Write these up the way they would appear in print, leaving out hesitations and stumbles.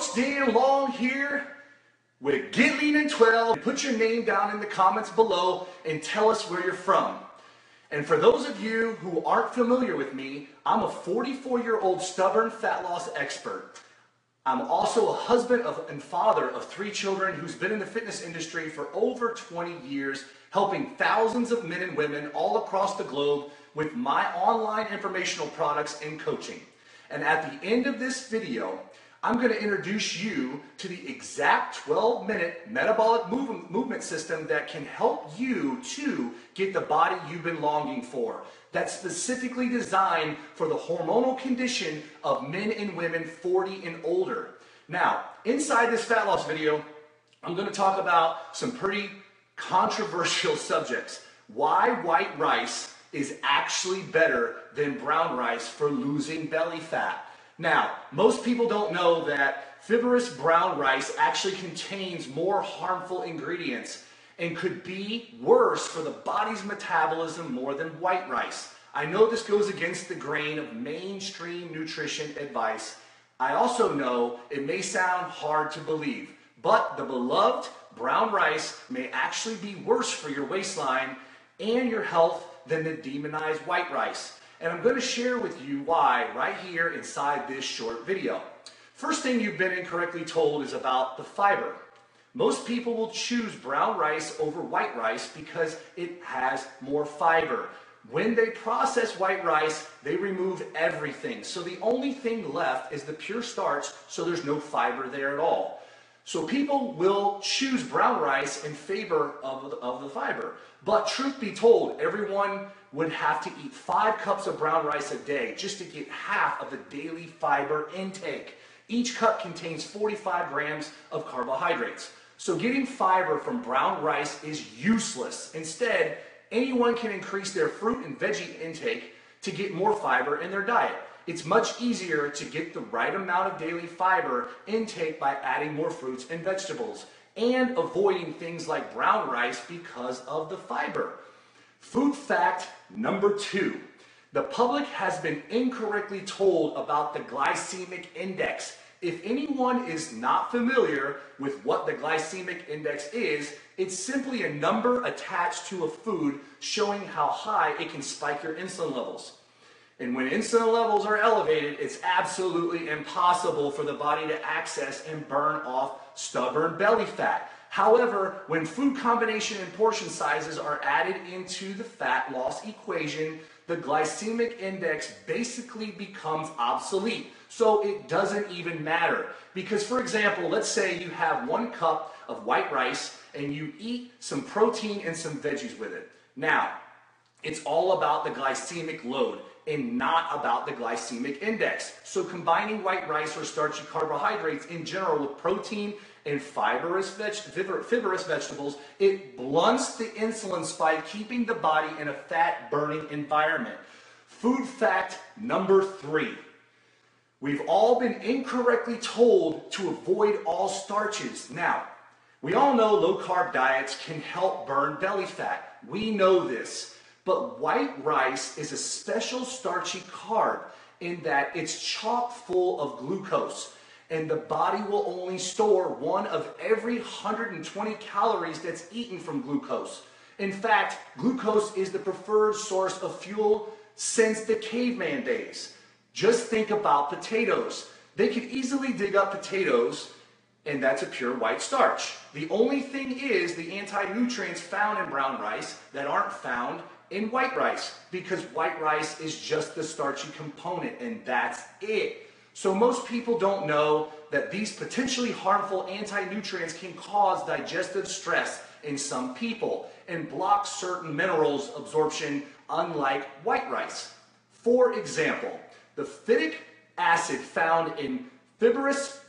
folks, Dan Long here with Get Lean in 12. Put your name down in the comments below and tell us where you're from. And for those of you who aren't familiar with me, I'm a 44-year-old stubborn fat loss expert. I'm also a husband and father of 3 children who's been in the fitness industry for over 20 years, helping thousands of men and women all across the globe with my online informational products and coaching. And at the end of this video, I'm going to introduce you to the exact 12-minute metabolic movement system that can help you to get the body you've been longing for. That's specifically designed for the hormonal condition of men and women 40 and older. Now, inside this fat loss video, I'm going to talk about some pretty controversial subjects. Why white rice is actually better than brown rice for losing belly fat. Now, most people don't know that fibrous brown rice actually contains more harmful ingredients and could be worse for the body's metabolism more than white rice. I know this goes against the grain of mainstream nutrition advice. I also know it may sound hard to believe, but the beloved brown rice may actually be worse for your waistline and your health than the demonized white rice. And I'm going to share with you why right here inside this short video. First thing you've been incorrectly told is about the fiber. Most people will choose brown rice over white rice because it has more fiber. When they process white rice, they remove everything. So the only thing left is the pure starch, so there's no fiber there at all. So people will choose brown rice in favor of the fiber. But truth be told, everyone would have to eat 5 cups of brown rice a day just to get half of the daily fiber intake. Each cup contains 45 grams of carbohydrates. So getting fiber from brown rice is useless. Instead, anyone can increase their fruit and veggie intake to get more fiber in their diet. It's much easier to get the right amount of daily fiber intake by adding more fruits and vegetables and avoiding things like brown rice because of the fiber. Food fact number 2. The public has been incorrectly told about the glycemic index. If anyone is not familiar with what the glycemic index is, it's simply a number attached to a food showing how high it can spike your insulin levels. And when insulin levels are elevated, it's absolutely impossible for the body to access and burn off stubborn belly fat. However, when food combination and portion sizes are added into the fat loss equation, the glycemic index basically becomes obsolete. So it doesn't even matter. Because for example, let's say you have 1 cup of white rice and you eat some protein and some veggies with it. Now, it's all about the glycemic load and not about the glycemic index. So combining white rice or starchy carbohydrates in general with protein and fibrous vegetables, it blunts the insulin spike, keeping the body in a fat-burning environment. Food fact number 3. We've all been incorrectly told to avoid all starches. Now, we all know low-carb diets can help burn belly fat. We know this. But white rice is a special starchy carb in that it's chock full of glucose, and the body will only store 1 of every 120 calories that's eaten from glucose. In fact, glucose is the preferred source of fuel since the caveman days. Just think about potatoes. They could easily dig up potatoes, and that's a pure white starch. The only thing is the anti-nutrients found in brown rice that aren't found in white rice, because white rice is just the starchy component, and that's it. So most people don't know that these potentially harmful anti-nutrients can cause digestive stress in some people and block certain minerals absorption, unlike white rice. For example, the phytic acid found in fibrous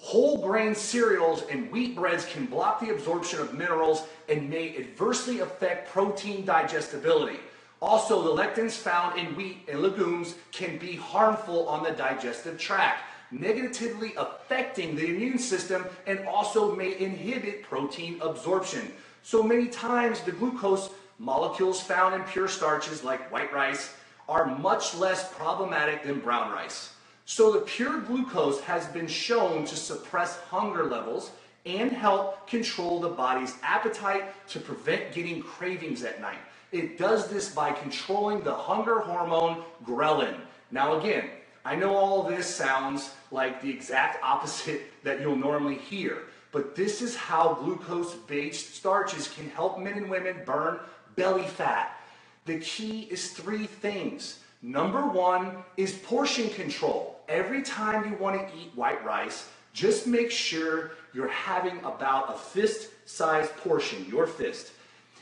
whole grain cereals and wheat breads can block the absorption of minerals and may adversely affect protein digestibility. Also, the lectins found in wheat and legumes can be harmful on the digestive tract, negatively affecting the immune system, and also may inhibit protein absorption. So many times the glucose molecules found in pure starches like white rice are much less problematic than brown rice. So the pure glucose has been shown to suppress hunger levels and help control the body's appetite to prevent getting cravings at night. It does this by controlling the hunger hormone ghrelin. Now again, I know all of this sounds like the exact opposite that you'll normally hear, but this is how glucose-based starches can help men and women burn belly fat. The key is 3 things. Number 1 is portion control. Every time you want to eat white rice, just make sure you're having about a fist-sized portion, your fist.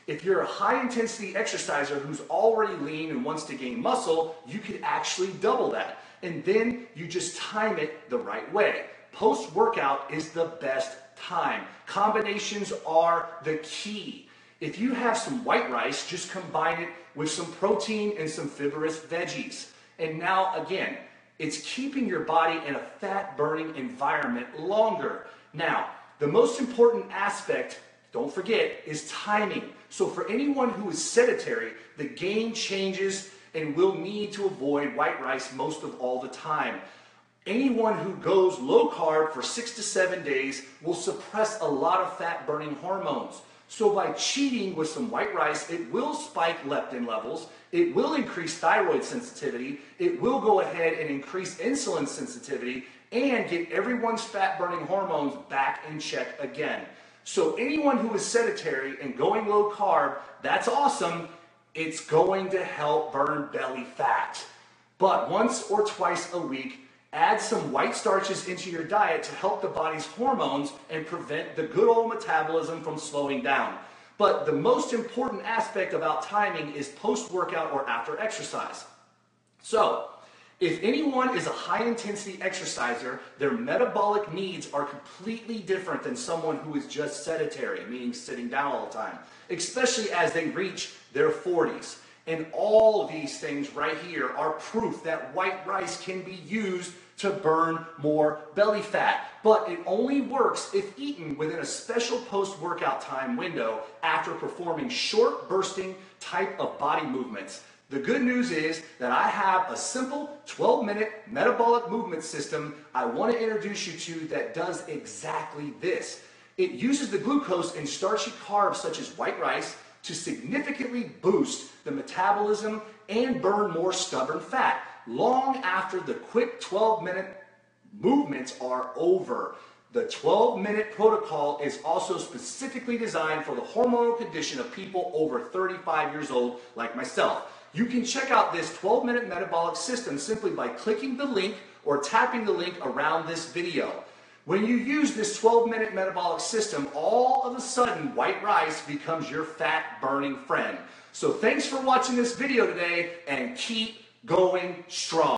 If you're a high-intensity exerciser who's already lean and wants to gain muscle, you could actually double that. And then you just time it the right way. Post-workout is the best time. Combinations are the key. If you have some white rice, just combine it with some protein and some fibrous veggies. And now again, it's keeping your body in a fat-burning environment longer. Now, the most important aspect, don't forget, is timing. So for anyone who is sedentary, the game changes and will need to avoid white rice most of all the time. Anyone who goes low carb for 6 to 7 days will suppress a lot of fat-burning hormones. So by cheating with some white rice, it will spike leptin levels, it will increase thyroid sensitivity, it will go ahead and increase insulin sensitivity, and get everyone's fat-burning hormones back in check again. So anyone who is sedentary and going low carb, that's awesome. It's going to help burn belly fat. But once or twice a week, add some white starches into your diet to help the body's hormones and prevent the good old metabolism from slowing down. But the most important aspect about timing is post-workout or after exercise. So, if anyone is a high-intensity exerciser, their metabolic needs are completely different than someone who is just sedentary, meaning sitting down all the time, especially as they reach their 40s. And all of these things right here are proof that white rice can be used to burn more belly fat. But it only works if eaten within a special post-workout time window after performing short bursting type of body movements. The good news is that I have a simple 12-minute metabolic movement system I want to introduce you to that does exactly this. It uses the glucose and starchy carbs such as white rice to significantly boost the metabolism and burn more stubborn fat long after the quick 12-minute movements are over. The 12-minute protocol is also specifically designed for the hormonal condition of people over 35 years old like myself. You can check out this 12-minute metabolic system simply by clicking the link or tapping the link around this video. When you use this 12-minute metabolic system, all of a sudden white rice becomes your fat-burning friend. So thanks for watching this video today and keep going strong.